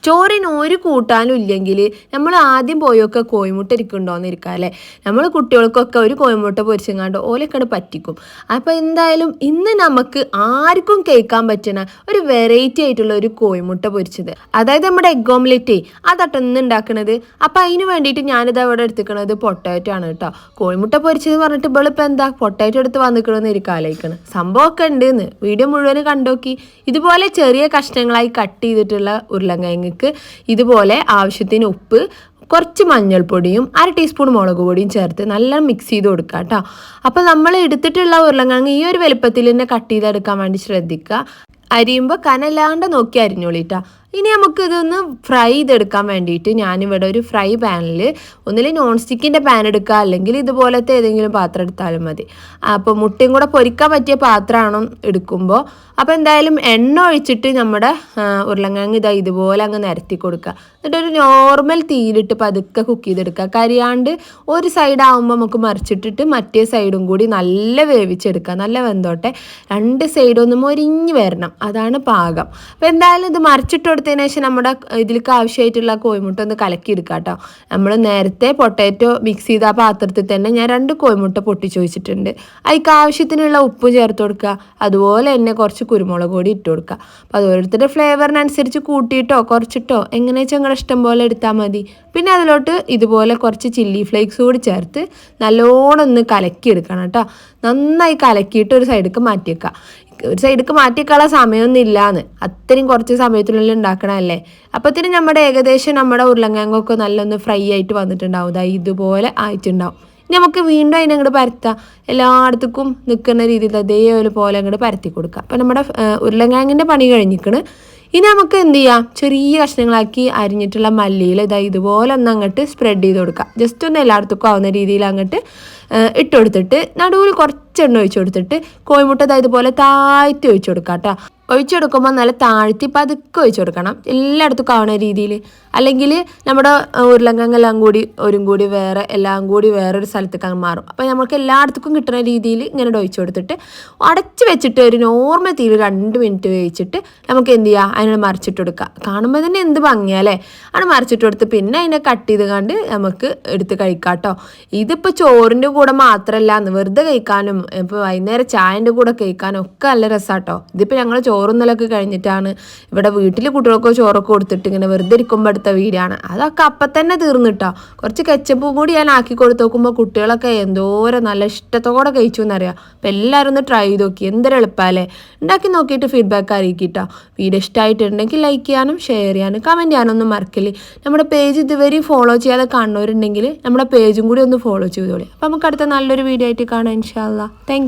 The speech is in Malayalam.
ചോറിന് ഒരു കൂട്ടാനും ഇല്ലെങ്കിൽ നമ്മൾ ആദ്യം പോയൊക്കെ കോഴിമുട്ട ഇരിക്കുന്നുണ്ടോയെന്ന് ഇരിക്കാം അല്ലേ. നമ്മൾ കുട്ടികൾക്കൊക്കെ ഒരു കോഴിമുട്ട പൊരിച്ചെങ്ങാണ്ട് ഓലൊക്കെയാണ് പറ്റിക്കും. അപ്പോൾ എന്തായാലും ഇന്ന് നമുക്ക് ആർക്കും കേൾക്കാൻ പറ്റുന്ന ഒരു വെറൈറ്റി ആയിട്ടുള്ള ഒരു കോഴിമുട്ട പൊരിച്ചത്, അതായത് നമ്മുടെ എഗ് ഓംലെറ്റ് അതാട്ടൊന്ന് ഉണ്ടാക്കുന്നത്. അപ്പോൾ അതിന് വേണ്ടിയിട്ട് ഞാനിത് അവിടെ എടുത്തിക്കണത് പൊട്ടാറ്റോ ആണ് കേട്ടോ. കോഴിമുട്ട പൊരിച്ചത് പറഞ്ഞിട്ട് ഇവളിപ്പോൾ എന്താ പൊട്ടാറ്റോ എടുത്ത് വന്നിക്കണമെന്ന് എനിക്ക് ആലോചിക്കണം. സംഭവമൊക്കെ ഉണ്ടെന്ന് വീഡിയോ മുഴുവൻ കണ്ടോക്കി. ഇതുപോലെ ചെറിയ കഷ്ണങ്ങളായി കട്ട് ചെയ്തിട്ടുള്ള ഉരുളൻകിഴങ്ങ് ഇതുപോലെ ആവശ്യത്തിന് ഉപ്പ്, കുറച്ച് മഞ്ഞൾപ്പൊടിയും 1/2 ടീസ്പൂൺ മുളക് പൊടിയും ചേർത്ത് നല്ല മിക്സ് ചെയ്ത് കൊടുക്കുക കേട്ടോ. അപ്പോൾ നമ്മൾ എടുത്തിട്ടുള്ള ഉരുളൻകിഴങ്ങ് ഈ ഒരു വലുപ്പത്തിൽ തന്നെ കട്ട് ചെയ്തെടുക്കാൻ വേണ്ടി ശ്രദ്ധിക്കുക. അരിയുമ്പോൾ കനല്ലാണ്ട് നോക്കി അരിഞ്ഞോളിട്ടാ. ഇനി നമുക്ക് ഇതൊന്ന് ഫ്രൈ ചെയ്തെടുക്കാൻ വേണ്ടിയിട്ട് ഞാനിവിടെ ഒരു ഫ്രൈ പാനിൽ ഒന്നിൽ നോൺ സ്റ്റിക്കിൻ്റെ പാൻ എടുക്കുക, അല്ലെങ്കിൽ ഇതുപോലത്തെ ഏതെങ്കിലും പാത്രം എടുത്താലും മതി. അപ്പോൾ മുട്ടയും കൂടെ പൊരിക്കാൻ പറ്റിയ പാത്രമാണ് എടുക്കുമ്പോൾ. അപ്പോൾ എന്തായാലും എണ്ണ ഒഴിച്ചിട്ട് നമ്മുടെ ഉരുളൻകിഴങ്ങ് ഇതുപോലെ അങ്ങ് നിരത്തി കൊടുക്കുക. എന്നിട്ടൊരു നോർമൽ തീയിലിട്ട് പതുക്കെ കുക്ക് ചെയ്തെടുക്കുക. കരിയാണ്ട് ഒരു സൈഡ് ആകുമ്പോൾ നമുക്ക് മറിച്ചിട്ടിട്ട് മറ്റേ സൈഡും കൂടി നല്ല വേവിച്ചെടുക്കുക. നല്ല വെന്തോട്ടെ, 2 സൈഡും ഒന്ന് മൊരിഞ്ഞ് വരണം, അതാണ് പാകം. അപ്പോൾ എന്തായാലും ഇത് മറിച്ചിട്ട് കൊടുത്തതിന് ശേഷം നമ്മുടെ ഇതിലേക്ക് ആവശ്യമായിട്ടുള്ള കോഴിമുട്ട ഒന്ന് കലക്കിയെടുക്കുക കേട്ടോ. നമ്മൾ നേരത്തെ പൊട്ടാറ്റോ മിക്സ് ചെയ്ത ആ പാത്രത്തിൽ തന്നെ ഞാൻ 2 കോഴിമുട്ട പൊട്ടിച്ച് വെച്ചിട്ടുണ്ട്. അതിലേക്ക് ആവശ്യത്തിനുള്ള ഉപ്പ് ചേർത്ത് കൊടുക്കുക. അതുപോലെ തന്നെ കുറച്ച് കുരുമുളക് പൊടി ഇട്ട് കൊടുക്കുക. അപ്പോൾ അത് ഓരോരുത്തരുടെ ഫ്ലേവറിനനുസരിച്ച് കൂട്ടിയിട്ടോ കുറച്ചിട്ടോ എങ്ങനെ ഞങ്ങളുടെ ഇഷ്ടം പോലെ എടുത്താൽ മതി. പിന്നെ അതിലോട്ട് ഇതുപോലെ കുറച്ച് ചില്ലി ഫ്ലേക്സ് കൂടി ചേർത്ത് നല്ലോണം ഒന്ന് കലക്കിയെടുക്കണം കേട്ടോ. നന്നായി കലക്കിയിട്ട് ഒരു സൈഡിലേക്ക് മാറ്റി വെക്കുക. ഒരു സൈഡിലേക്ക് മാറ്റിക്കാനുള്ള സമയമൊന്നും ഇല്ലാന്ന്, അത്രയും കുറച്ച് സമയത്തിനുള്ളിൽ ഉണ്ടാക്കണമല്ലേ. അപ്പത്തിന് നമ്മുടെ ഏകദേശം നമ്മുടെ ഉരുളൻകിഴങ്ങൊക്കെ നല്ലൊന്ന് ഫ്രൈ ആയിട്ട് വന്നിട്ടുണ്ടാവും. ഇതുപോലെ ആയിട്ടുണ്ടാവും. നമുക്ക് വീണ്ടും അതിനങ്ങോട്ട് പരത്താം. എല്ലായിടത്തേക്കും നിൽക്കുന്ന രീതിയിൽ അതേപോലെ അങ്ങോട്ട് പരത്തി കൊടുക്കുക. അപ്പം നമ്മുടെ ഉരുളൻകിഴങ്ങിൻ്റെ പണി കഴിഞ്ഞിരിക്കണ്. ഇനി നമുക്ക് എന്ത് ചെയ്യാം, ചെറിയ കഷ്ണങ്ങളാക്കി അരിഞ്ഞിട്ടുള്ള മല്ലിയിൽ ഇതുപോലെ ഒന്ന് അങ്ങോട്ട് സ്പ്രെഡ് ചെയ്ത് കൊടുക്കുക. ജസ്റ്റ് ഒന്ന് എല്ലായിടത്തേക്കും ആവുന്ന രീതിയിൽ അങ്ങോട്ട് ഇട്ട് കൊടുത്തിട്ട് നടുവിൽ കുറച്ച് എണ്ണ ഒഴിച്ചു കൊടുത്തിട്ട് കോഴിമുട്ട ഇതുപോലെ താഴ്ത്തി ഒഴിച്ചു കൊടുക്കുക കേട്ടോ. ഒഴിച്ചെടുക്കുമ്പോൾ നല്ല താഴ്ത്തി പതുക്കെ ഒഴിച്ചു കൊടുക്കണം, എല്ലായിടത്തും ആവുന്ന രീതിയിൽ. അല്ലെങ്കിൽ നമ്മുടെ ഉരുളൻകിഴങ്ങെല്ലാം കൂടി വേറെ എല്ലാം കൂടി വേറൊരു സ്ഥലത്തേക്ക് അങ്ങ് മാറും. അപ്പോൾ നമുക്ക് എല്ലായിടത്തേക്കും കിട്ടുന്ന രീതിയിൽ ഇങ്ങനെ ഒഴിച്ചു കൊടുത്തിട്ട് അടച്ച് വെച്ചിട്ട് ഒരു നോർമൽ തീയിൽ 2 മിനിറ്റ് വേവിച്ചിട്ട് നമുക്ക് എന്ത് ചെയ്യാം, അതിനെ മറിച്ചിട്ട് കൊടുക്കുക. കാണുമ്പോൾ തന്നെ എന്ത് ഭംഗിയല്ലേ. അത് മറിച്ചിട്ട് കൊടുത്ത് പിന്നെ അതിനെ കട്ട് ചെയ്ത് കണ്ട് നമുക്ക് എടുത്ത് കഴിക്കാം കേട്ടോ. ഇതിപ്പോൾ ചോറിൻ്റെ കൂടെ മാത്രമല്ല, വെറുതെ കഴിക്കാനും ഇപ്പോൾ വൈകുന്നേരം ചായൻ്റെ കൂടെ കഴിക്കാനും ഒക്കെ നല്ല രസമാട്ടോ. ഇതിപ്പോൾ ഞങ്ങൾ ചോറുന്നലൊക്കെ കഴിഞ്ഞിട്ടാണ് ഇവിടെ വീട്ടിൽ കുട്ടികൾക്ക് ചോറൊക്കെ കൊടുത്തിട്ട് ഇങ്ങനെ വെറുതെ ഇരിക്കുമ്പോൾ എടുത്ത വീഡിയോ ആണ്. അതൊക്കെ അപ്പം തന്നെ തീർന്നിട്ടോ. കുറച്ച് കെച്ചപ്പും കൂടി ഞാൻ ആക്കി കൊടുത്ത് നോക്കുമ്പോൾ കുട്ടികളൊക്കെ എന്തോരം നല്ല ഇഷ്ടത്തോടെ കഴിച്ചു എന്നറിയാം. അപ്പോൾ എല്ലാവരും ഒന്ന് ട്രൈ ചെയ്ത് നോക്കി, എന്തൊരു എളുപ്പമല്ലേ. ഉണ്ടാക്കി നോക്കിയിട്ട് ഫീഡ്ബാക്ക് അറിയിക്കിട്ടോ. വീഡിയോ ഇഷ്ടമായിട്ടുണ്ടെങ്കിൽ ലൈക്ക് ചെയ്യാനും ഷെയർ ചെയ്യാനും കമൻറ്റ് ചെയ്യാനൊന്നും മറക്കില്ലേ. നമ്മുടെ പേജ് ഇതുവരെയും ഫോളോ ചെയ്യാതെ കാണുന്നവരുണ്ടെങ്കിൽ നമ്മുടെ പേജും കൂടി ഒന്ന് ഫോളോ ചെയ്തോളി. അപ്പോൾ നമുക്ക് അടുത്ത നല്ലൊരു വീഡിയോ ആയിട്ട് കാണാം ഇൻഷാ അല്ലാ. Thank you.